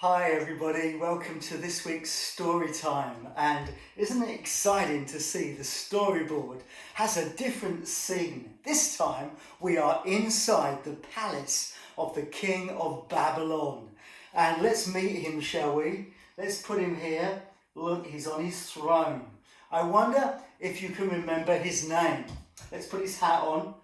Hi everybody, welcome to this week's story time, and isn't it exciting to see the storyboard has a different scene. This time we are inside the palace of the king of Babylon, and let's meet him, shall we? Let's put him here. Look, he's on his throne. I wonder if you can remember his name. Let's put his hat on.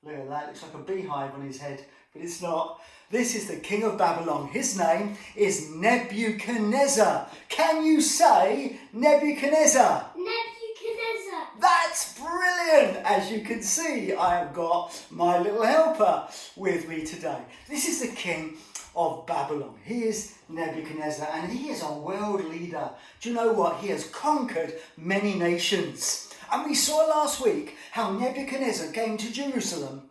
Look at that, looks like a beehive on his head, but it's not. This is the king of Babylon. His name is Nebuchadnezzar. Can you say Nebuchadnezzar? Nebuchadnezzar. That's brilliant. As you can see, I have got my little helper with me today. This is the king of Babylon. He is Nebuchadnezzar, and he is a world leader. Do you know what? He has conquered many nations. And we saw last week how Nebuchadnezzar came to Jerusalem.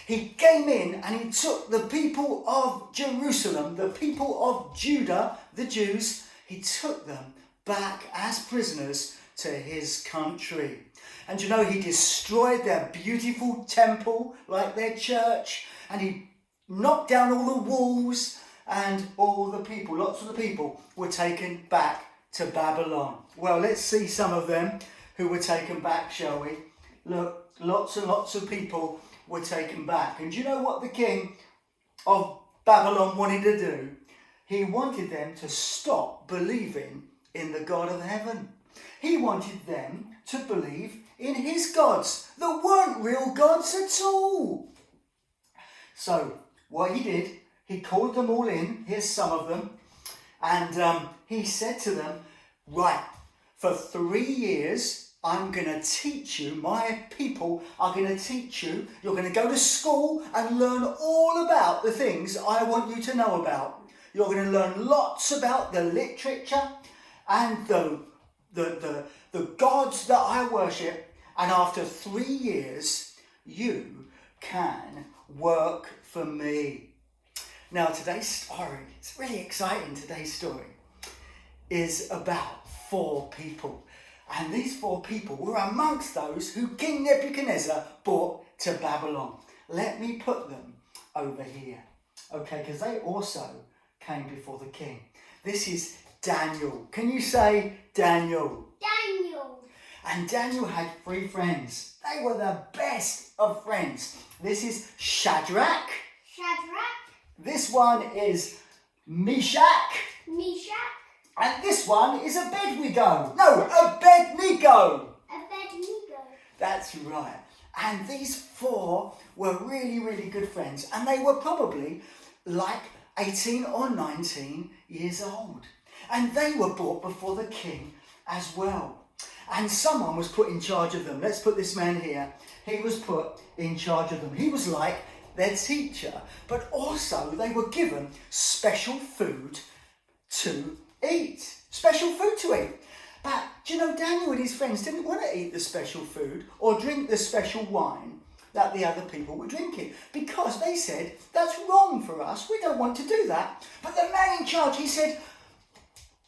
He came in and he took the people of Jerusalem, the people of Judah, the Jews, he took them back as prisoners to his country. And you know, he destroyed their beautiful temple, like their church, and he knocked down all the walls, and all the people, lots of the people, were taken back to Babylon. Well, let's see some of them who were taken back, shall we? Look, lots and lots of people were taken back. And do you know what the king of Babylon wanted to do? He wanted them to stop believing in the God of heaven. He wanted them to believe in his gods that weren't real gods at all. So what he did, he called them all in. Here's some of them. And he said to them, right, for 3 years, I'm going to teach you, my people are going to teach you, you're going to go to school and learn all about the things I want you to know about. You're going to learn lots about the literature and the gods that I worship. And after 3 years, you can work for me. Now today's story, it's really exciting, today's story is about 4 people. And these 4 people were amongst those who King Nebuchadnezzar brought to Babylon. Let me put them over here. Okay, because they also came before the king. This is Daniel. Can you say Daniel? Daniel. And Daniel had 3 friends. They were the best of friends. This is Shadrach. Shadrach. This one is Meshach. Meshach. And this one is Abednego. No, Abednego. Abednego. That's right. And these 4 were really, really good friends. And they were probably like 18 or 19 years old. And they were brought before the king as well. And someone was put in charge of them. Let's put this man here. He was put in charge of them. He was like their teacher. But also they were given special food to eat. Special food to eat. But do you know, Daniel and his friends didn't want to eat the special food or drink the special wine that the other people were drinking, because they said, that's wrong for us, we don't want to do that. But the man in charge, he said,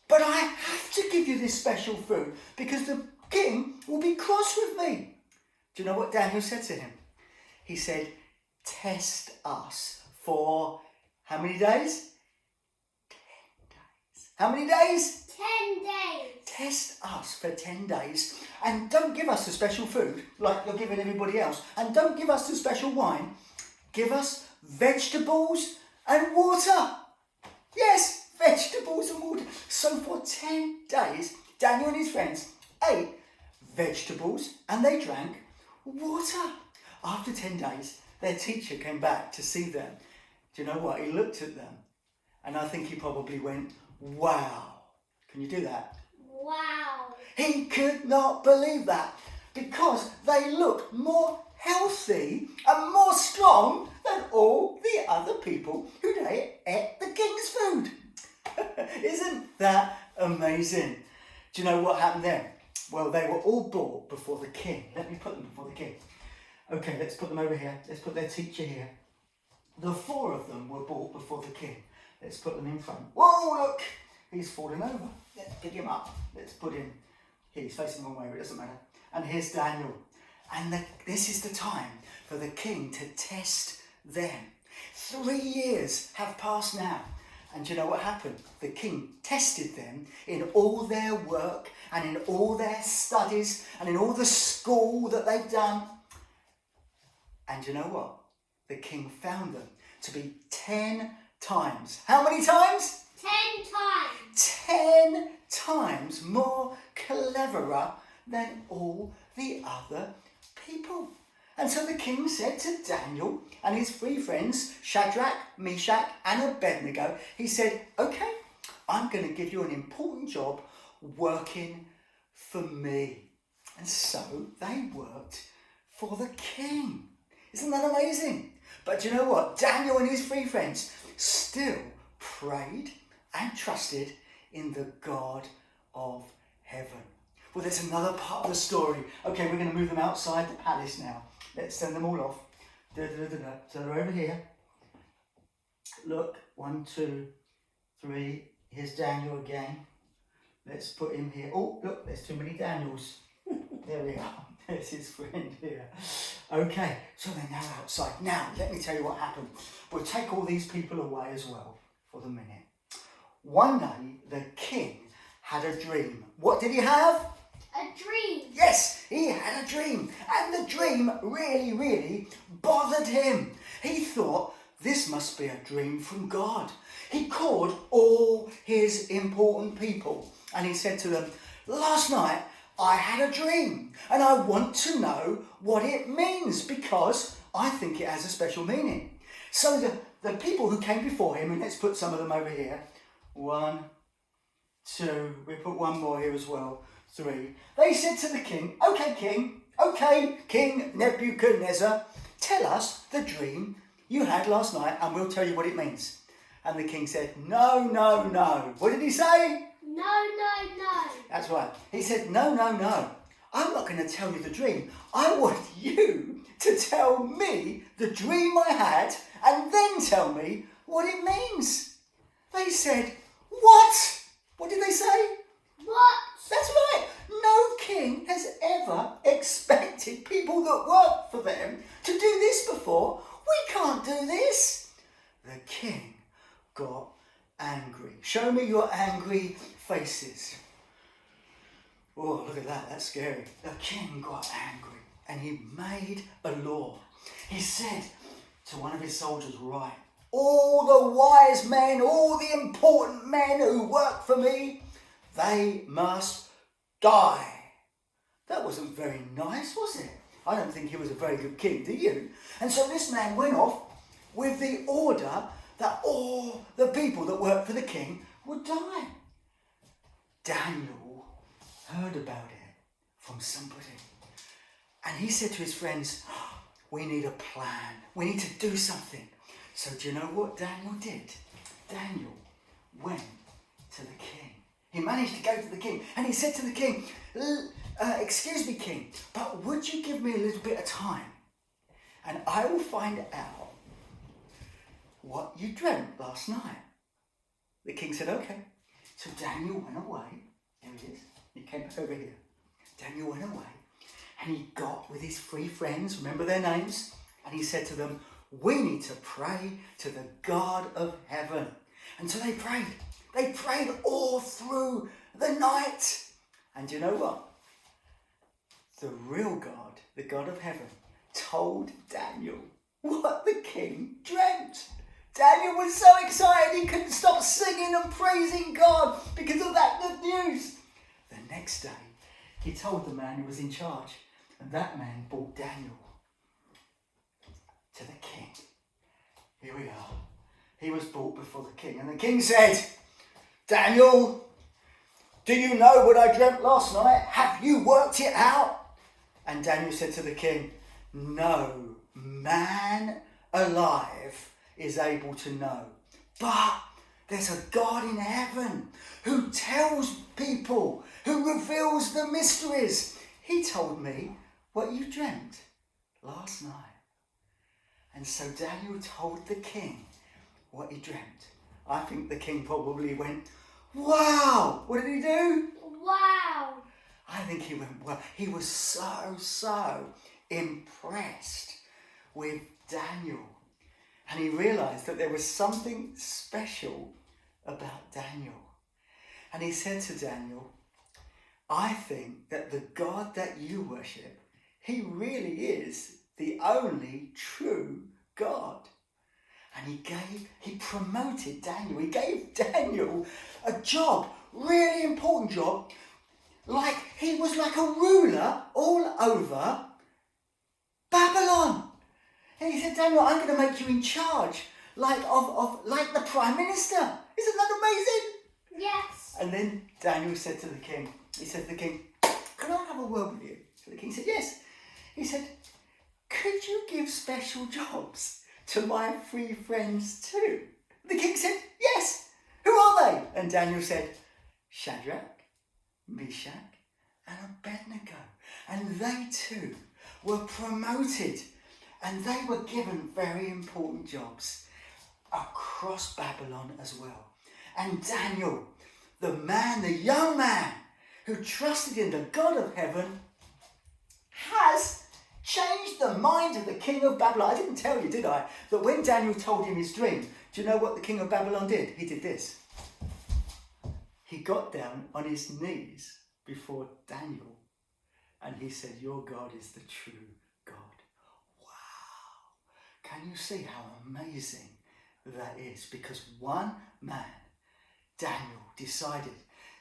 but I have to give you this special food because the king will be cross with me. Do you know what Daniel said to him? He said, test us for how many days? How many days? 10 days. Test us for 10 days, and don't give us the special food like you're giving everybody else, and don't give us the special wine. Give us vegetables and water. Yes, vegetables and water. So for 10 days, Daniel and his friends ate vegetables and they drank water. After 10 days, their teacher came back to see them. Do you know what? He looked at them, and I think he probably went, wow. Can you do that? Wow. He could not believe that, because they looked more healthy and more strong than all the other people who ate the king's food. Isn't that amazing? Do you know what happened then? Well, they were all brought before the king. Let me put them before the king. Okay, let's put them over here. Let's put their teacher here. The 4 of them were brought before the king. Let's put them in front. Whoa, look! He's fallen over. Let's pick him up. Let's put him here. He's facing the wrong way, but it doesn't matter. And here's Daniel. And this is the time for the king to test them. 3 years have passed now. And do you know what happened? The king tested them in all their work and in all their studies and in all the school that they've done. And you know what? The king found them to be 10 times. How many times? 10 times. 10 times more cleverer than all the other people. And so the king said to Daniel and his 3 friends, Shadrach, Meshach and Abednego, he said, okay, I'm going to give you an important job working for me. And so they worked for the king. Isn't that amazing? But you know what? Daniel and his 3 friends still prayed and trusted in the God of heaven. Well, there's another part of the story. Okay, we're going to move them outside the palace now. Let's send them all off. So they're over here. Look, 1, 2, 3. Here's Daniel again. Let's put him here. Oh, look, there's too many Daniels. There we are. There's his friend here. Okay, so they're now outside. Now, let me tell you what happened. We'll take all these people away as well for the minute. One day, the king had a dream. What did he have? A dream. Yes, he had a dream. And the dream really, really bothered him. He thought, this must be a dream from God. He called all his important people and he said to them, last night I had a dream and I want to know what it means because I think it has a special meaning. So the people who came before him, and let's put some of them over here. 1, 2, we put one more here as well. 3. They said to the king, okay, King Nebuchadnezzar, tell us the dream you had last night and we'll tell you what it means. And the king said, no. What did he say? No. That's right. He said, no. I'm not going to tell you the dream. I want you to tell me the dream I had and then tell me what it means. They said, what? What did they say? What? That's right. No king has ever expected people that work for them to do this before. We can't do this. The king got angry. Show me your angry faces. Oh, look at that. That's scary. The king got angry and he made a law. He said to one of his soldiers, right, all the wise men, all the important men who work for me, they must die. That wasn't very nice, was it? I don't think he was a very good king, do you? And so this man went off with the order that all the people that worked for the king would die. Daniel heard about it from somebody. And he said to his friends, we need a plan. We need to do something. So do you know what Daniel did? Daniel went to the king. He managed to go to the king and he said to the king, excuse me, king, but would you give me a little bit of time and I will find out what you dreamt last night. The king said, okay. So Daniel went away. There he is. He came back over here. Daniel went away and he got with his 3 friends, remember their names, and he said to them, we need to pray to the God of heaven. And so they prayed. They prayed all through the night. And you know what? The real God, the God of heaven, told Daniel what the king dreamt. Daniel was so excited he couldn't stop singing and praising God because of that good news. The next day, he told the man who was in charge, and that man brought Daniel to the king. Here we are. He was brought before the king, and the king said, Daniel, do you know what I dreamt last night? Have you worked it out? And Daniel said to the king, no man alive is able to know. But there's a God in heaven who tells people, who reveals the mysteries. He told me what you dreamt last night. And so Daniel told the king what he dreamt. I think the king probably went, wow! What did he do? Wow! I think he went, wow. He was so impressed with Daniel. And he realised that there was something special about Daniel. And he said to Daniel, I think that the God that you worship, he really is the only true God. And he promoted Daniel. He gave Daniel a job, really important job. Like he was like a ruler all over Babylon. And he said, Daniel, I'm going to make you in charge, like like the Prime Minister. Isn't that amazing? Yes. And then Daniel said to the king, he said to the king, can I have a word with you? So the king said, yes. He said, could you give special jobs to my 3 friends too? The king said, yes. Who are they? And Daniel said, Shadrach, Meshach, and Abednego. And they too were promoted, and they were given very important jobs across Babylon as well. And Daniel, the young man who trusted in the God of heaven, has changed the mind of the king of Babylon. I didn't tell you, did I, that when Daniel told him his dream, do you know what the king of Babylon did? He did this. He got down on his knees before Daniel and he said, your God is the true God. Wow. Can you see how amazing that is? Because one man, Daniel, decided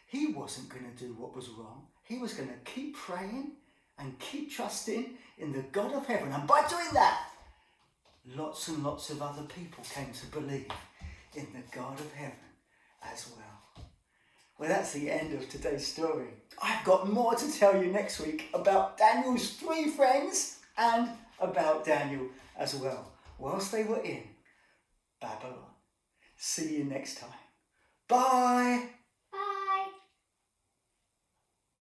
he wasn't going to do what was wrong. He was going to keep praying and keep trusting in the God of heaven. And by doing that, lots and lots of other people came to believe in the God of heaven as well. Well, that's the end of today's story. I've got more to tell you next week about Daniel's 3 friends and about Daniel as well, whilst they were in Babylon. See you next time. Bye.